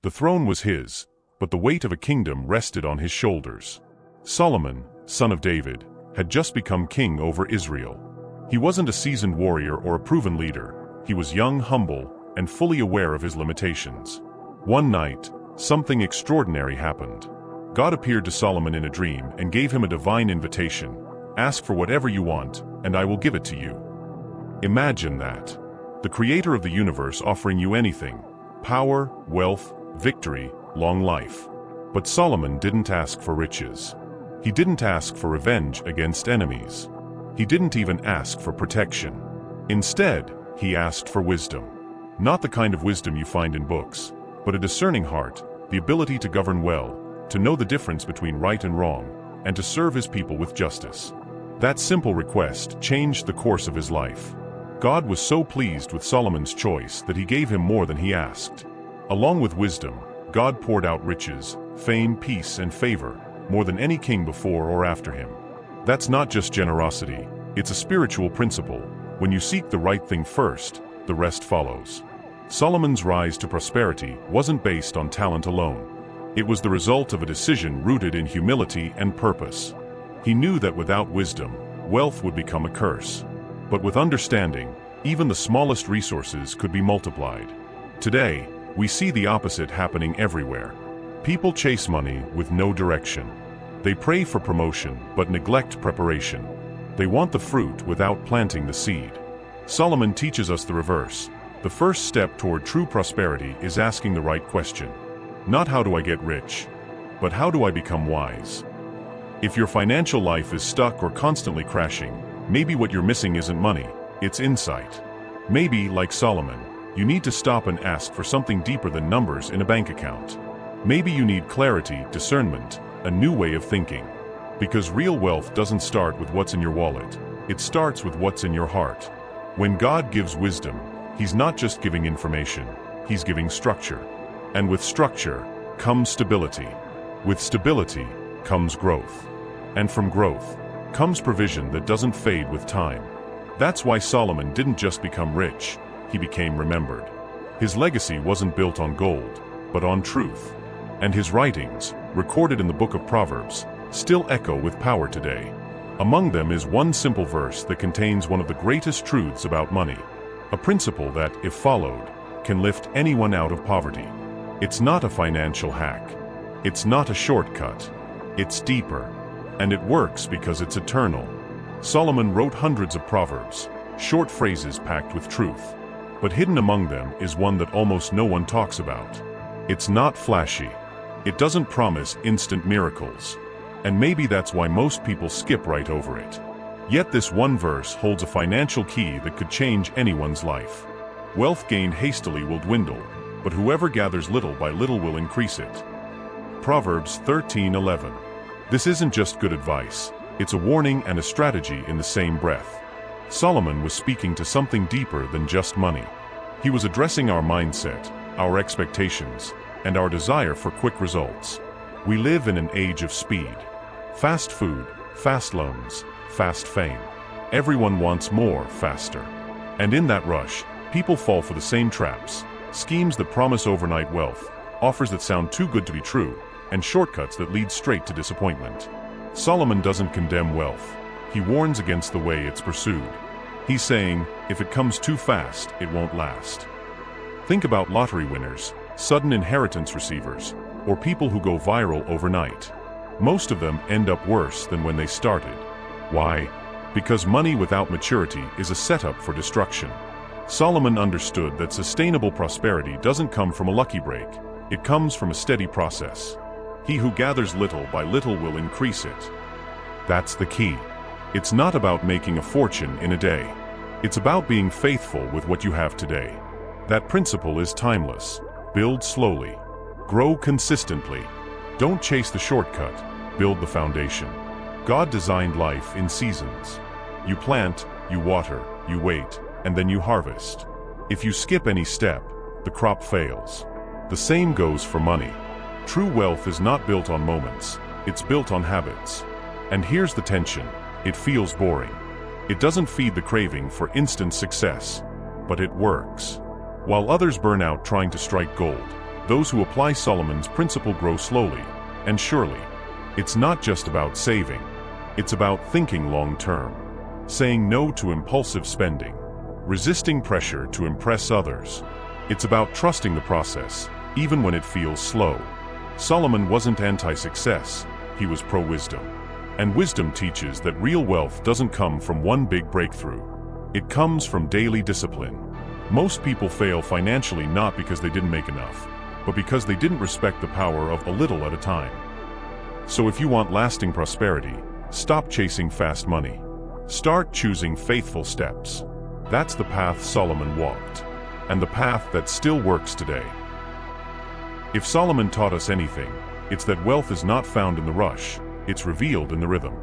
The throne was his, but the weight of a kingdom rested on his shoulders. Solomon, son of David, had just become king over Israel. He wasn't a seasoned warrior or a proven leader. He was young, humble, and fully aware of his limitations. One night, something extraordinary happened. God appeared to Solomon in a dream and gave him a divine invitation. Ask for whatever you want, and I will give it to you. Imagine that. The creator of the universe offering you anything: power, wealth, victory, long life. But Solomon didn't ask for riches. He didn't ask for revenge against enemies. He didn't even ask for protection. Instead, he asked for wisdom. Not the kind of wisdom you find in books, but a discerning heart, the ability to govern well, to know the difference between right and wrong, and to serve his people with justice. That simple request changed the course of his life. God was so pleased with Solomon's choice that he gave him more than he asked. Along with wisdom, God poured out riches, fame, peace, and favor, more than any king before or after him. That's not just generosity, it's a spiritual principle. When you seek the right thing first, the rest follows. Solomon's rise to prosperity wasn't based on talent alone. It was the result of a decision rooted in humility and purpose. He knew that without wisdom, wealth would become a curse. But with understanding, even the smallest resources could be multiplied. Today, we see the opposite happening everywhere. People chase money with no direction. They pray for promotion but neglect preparation. They want the fruit without planting the seed. Solomon teaches us the reverse. The first step toward true prosperity is asking the right question. Not how do I get rich, but how do I become wise? If your financial life is stuck or constantly crashing, maybe what you're missing isn't money, it's insight. Maybe, like Solomon, you need to stop and ask for something deeper than numbers in a bank account. Maybe you need clarity, discernment, a new way of thinking. Because real wealth doesn't start with what's in your wallet, it starts with what's in your heart. When God gives wisdom, He's not just giving information, He's giving structure. And with structure comes stability. With stability comes growth. And from growth comes provision that doesn't fade with time. That's why Solomon didn't just become rich, he became remembered. His legacy wasn't built on gold, but on truth. And his writings, recorded in the book of Proverbs, still echo with power today. Among them is one simple verse that contains one of the greatest truths about money. A principle that, if followed, can lift anyone out of poverty. It's not a financial hack. It's not a shortcut. It's deeper. And it works because it's eternal. Solomon wrote hundreds of proverbs, short phrases packed with truth. But hidden among them is one that almost no one talks about. It's not flashy. It doesn't promise instant miracles. And maybe that's why most people skip right over it. Yet this one verse holds a financial key that could change anyone's life. Wealth gained hastily will dwindle, but whoever gathers little by little will increase it. Proverbs 13:11. This isn't just good advice, it's a warning and a strategy in the same breath. Solomon was speaking to something deeper than just money. He was addressing our mindset, our expectations, and our desire for quick results. We live in an age of speed. Fast food, fast loans, fast fame. Everyone wants more faster. And in that rush, people fall for the same traps, schemes that promise overnight wealth, offers that sound too good to be true, and shortcuts that lead straight to disappointment. Solomon doesn't condemn wealth. He warns against the way it's pursued. He's saying, if it comes too fast, it won't last. Think about lottery winners, sudden inheritance receivers, or people who go viral overnight. Most of them end up worse than when they started. Why? Because money without maturity is a setup for destruction. Solomon understood that sustainable prosperity doesn't come from a lucky break. It comes from a steady process. He who gathers little by little will increase it. That's the key. It's not about making a fortune in a day. It's about being faithful with what you have today. That principle is timeless. Build slowly. Grow consistently. Don't chase the shortcut. Build the foundation. God designed life in seasons. You plant, you water, you wait, and then you harvest. If you skip any step, the crop fails. The same goes for money. True wealth is not built on moments, it's built on habits. And here's the tension, it feels boring. It doesn't feed the craving for instant success, but it works. While others burn out trying to strike gold, Those who apply Solomon's principle grow slowly and surely. It's not just about saving. It's about thinking long-term, saying no to impulsive spending, resisting pressure to impress others. It's about trusting the process, even when it feels slow. Solomon wasn't anti-success, he was pro-wisdom. And wisdom teaches that real wealth doesn't come from one big breakthrough. It comes from daily discipline. Most people fail financially not because they didn't make enough, but because they didn't respect the power of a little at a time. So if you want lasting prosperity, stop chasing fast money. Start choosing faithful steps. That's the path Solomon walked, and the path that still works today. If Solomon taught us anything, it's that wealth is not found in the rush, it's revealed in the rhythm.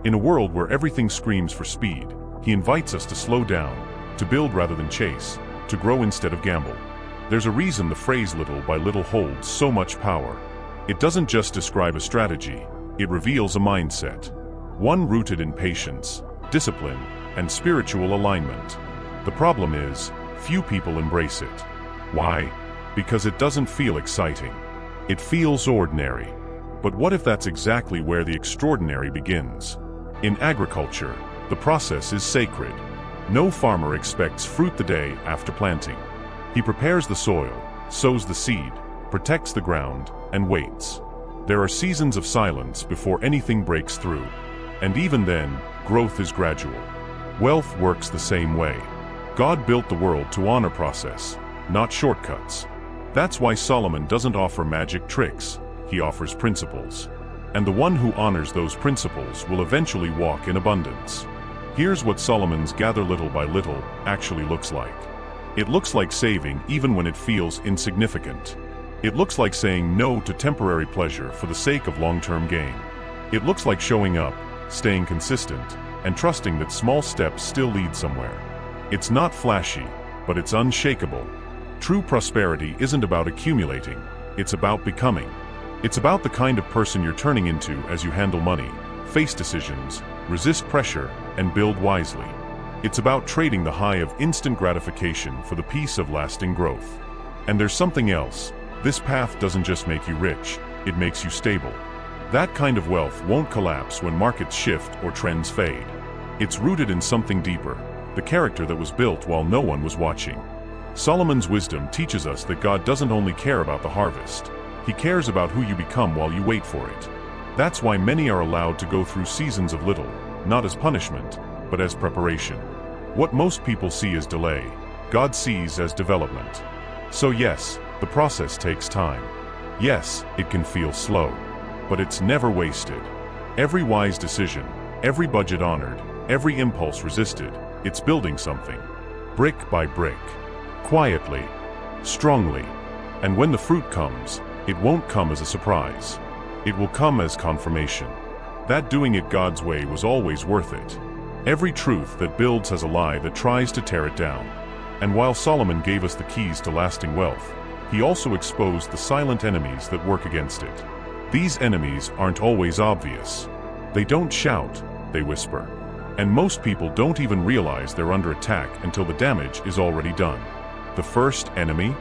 In a world where everything screams for speed, he invites us to slow down, to build rather than chase, to grow instead of gamble. There's a reason the phrase little by little holds so much power. It doesn't just describe a strategy, it reveals a mindset. One rooted in patience, discipline, and spiritual alignment. The problem is, few people embrace it. Why? Because it doesn't feel exciting. It feels ordinary. But what if that's exactly where the extraordinary begins? In agriculture, the process is sacred. No farmer expects fruit the day after planting. He prepares the soil, sows the seed, protects the ground, and waits. There are seasons of silence before anything breaks through. And even then, growth is gradual. Wealth works the same way. God built the world to honor process, not shortcuts. That's why Solomon doesn't offer magic tricks, he offers principles. And the one who honors those principles will eventually walk in abundance. Here's what Solomon's gather little by little actually looks like. It looks like saving even when it feels insignificant. It looks like saying no to temporary pleasure for the sake of long-term gain. It looks like showing up, staying consistent, and trusting that small steps still lead somewhere. It's not flashy, but it's unshakable. True prosperity isn't about accumulating, it's about becoming. It's about the kind of person you're turning into as you handle money, face decisions, resist pressure, and build wisely. It's about trading the high of instant gratification for the peace of lasting growth. And there's something else. This path doesn't just make you rich, it makes you stable. That kind of wealth won't collapse when markets shift or trends fade. It's rooted in something deeper, the character that was built while no one was watching. Solomon's wisdom teaches us that God doesn't only care about the harvest, he cares about who you become while you wait for it. That's why many are allowed to go through seasons of little, not as punishment, but as preparation. What most people see as delay, God sees as development. So yes, the process takes time. Yes, it can feel slow, but it's never wasted. Every wise decision, every budget honored, every impulse resisted, it's building something. Brick by brick. Quietly. Strongly. And when the fruit comes, it won't come as a surprise. It will come as confirmation. That doing it God's way was always worth it. Every truth that builds has a lie that tries to tear it down. And while Solomon gave us the keys to lasting wealth, he also exposed the silent enemies that work against it. These enemies aren't always obvious. They don't shout, they whisper. And most people don't even realize they're under attack until the damage is already done. The first enemy?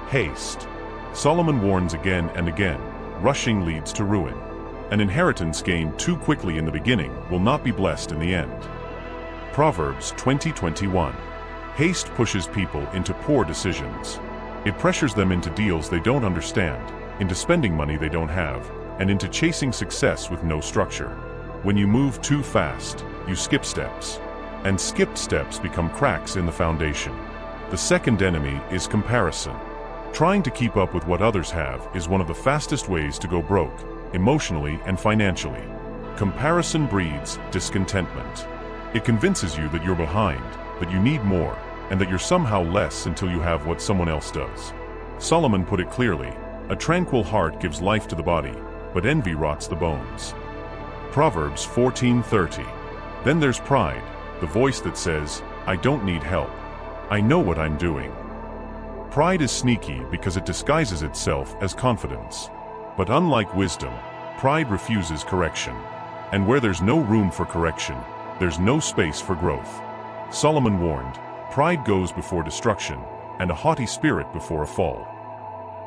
Haste. Solomon warns again and again, rushing leads to ruin. An inheritance gained too quickly in the beginning will not be blessed in the end. Proverbs 20:21. Haste pushes people into poor decisions. It pressures them into deals they don't understand, into spending money they don't have, and into chasing success with no structure. When you move too fast, you skip steps. And skipped steps become cracks in the foundation. The second enemy is comparison. Trying to keep up with what others have is one of the fastest ways to go broke, emotionally and financially. Comparison breeds discontentment. It convinces you that you're behind, that you need more, and that you're somehow less until you have what someone else does. Solomon put it clearly, a tranquil heart gives life to the body, but envy rots the bones. Proverbs 14:30. Then there's pride, the voice that says, I don't need help. I know what I'm doing. Pride is sneaky because it disguises itself as confidence. But unlike wisdom, pride refuses correction. And where there's no room for correction, there's no space for growth. Solomon warned, pride goes before destruction, and a haughty spirit before a fall.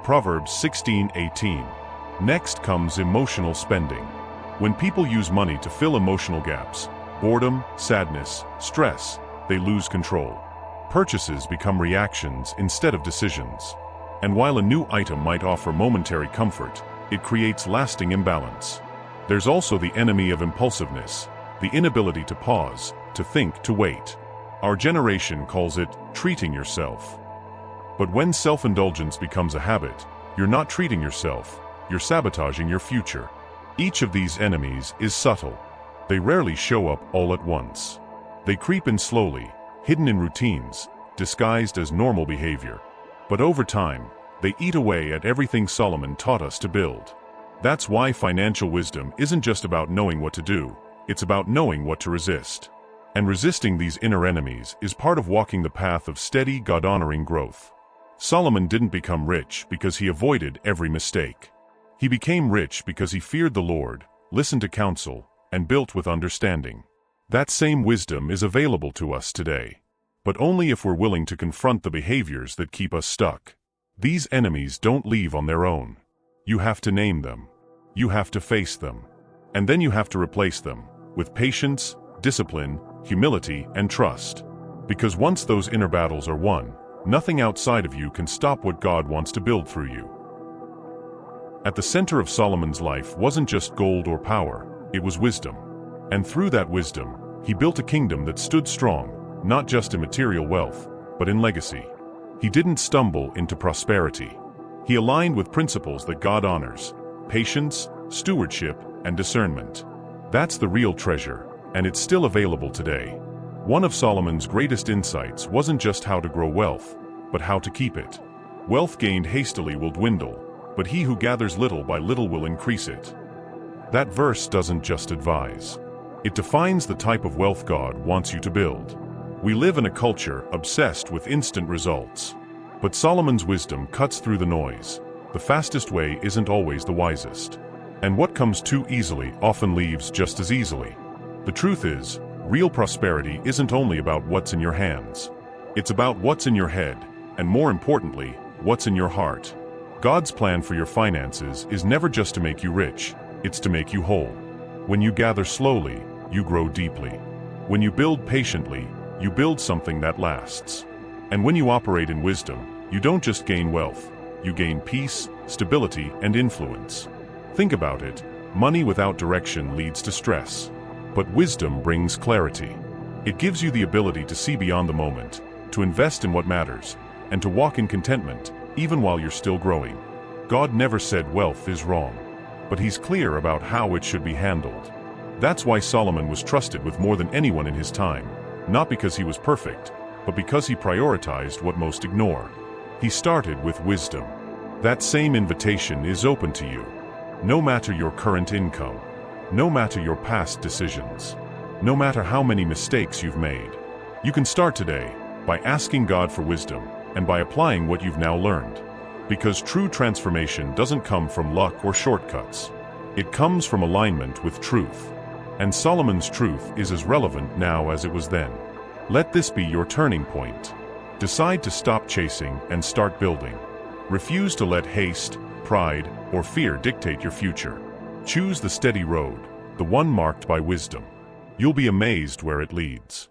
Proverbs 16:18. Next comes emotional spending. When people use money to fill emotional gaps, boredom, sadness, stress, they lose control. Purchases become reactions instead of decisions. And while a new item might offer momentary comfort, it creates lasting imbalance. There's also the enemy of impulsiveness, the inability to pause, to think, to wait. Our generation calls it treating yourself. But when self-indulgence becomes a habit, you're not treating yourself, you're sabotaging your future. Each of these enemies is subtle. They rarely show up all at once. They creep in slowly, hidden in routines, disguised as normal behavior. But over time, they eat away at everything Solomon taught us to build. That's why financial wisdom isn't just about knowing what to do, it's about knowing what to resist. And resisting these inner enemies is part of walking the path of steady, God-honoring growth. Solomon didn't become rich because he avoided every mistake. He became rich because he feared the Lord, listened to counsel, and built with understanding. That same wisdom is available to us today, but only if we're willing to confront the behaviors that keep us stuck. These enemies don't leave on their own. You have to name them. You have to face them. And then you have to replace them with patience, discipline, humility, and trust. Because once those inner battles are won, nothing outside of you can stop what God wants to build through you. At the center of Solomon's life wasn't just gold or power, it was wisdom. And through that wisdom, he built a kingdom that stood strong, not just in material wealth, but in legacy. He didn't stumble into prosperity. He aligned with principles that God honors: patience, stewardship, and discernment. That's the real treasure, and it's still available today. One of Solomon's greatest insights wasn't just how to grow wealth, but how to keep it. Wealth gained hastily will dwindle, but he who gathers little by little will increase it. That verse doesn't just advise. It defines the type of wealth God wants you to build. We live in a culture obsessed with instant results. But Solomon's wisdom cuts through the noise. The fastest way isn't always the wisest. And what comes too easily often leaves just as easily. The truth is, real prosperity isn't only about what's in your hands. It's about what's in your head, and more importantly, what's in your heart. God's plan for your finances is never just to make you rich, it's to make you whole. When you gather slowly, you grow deeply. When you build patiently, you build something that lasts. And when you operate in wisdom, you don't just gain wealth, you gain peace, stability, and influence. Think about it, money without direction leads to stress. But wisdom brings clarity. It gives you the ability to see beyond the moment, to invest in what matters, and to walk in contentment, even while you're still growing. God never said wealth is wrong, but he's clear about how it should be handled. That's why Solomon was trusted with more than anyone in his time, not because he was perfect, but because he prioritized what most ignore. He started with wisdom. That same invitation is open to you. No matter your current income, no matter your past decisions, no matter how many mistakes you've made, you can start today by asking God for wisdom and by applying what you've now learned. Because true transformation doesn't come from luck or shortcuts. It comes from alignment with truth. And Solomon's truth is as relevant now as it was then. Let this be your turning point. Decide to stop chasing and start building. Refuse to let haste, pride, or fear dictate your future. Choose the steady road, the one marked by wisdom. You'll be amazed where it leads.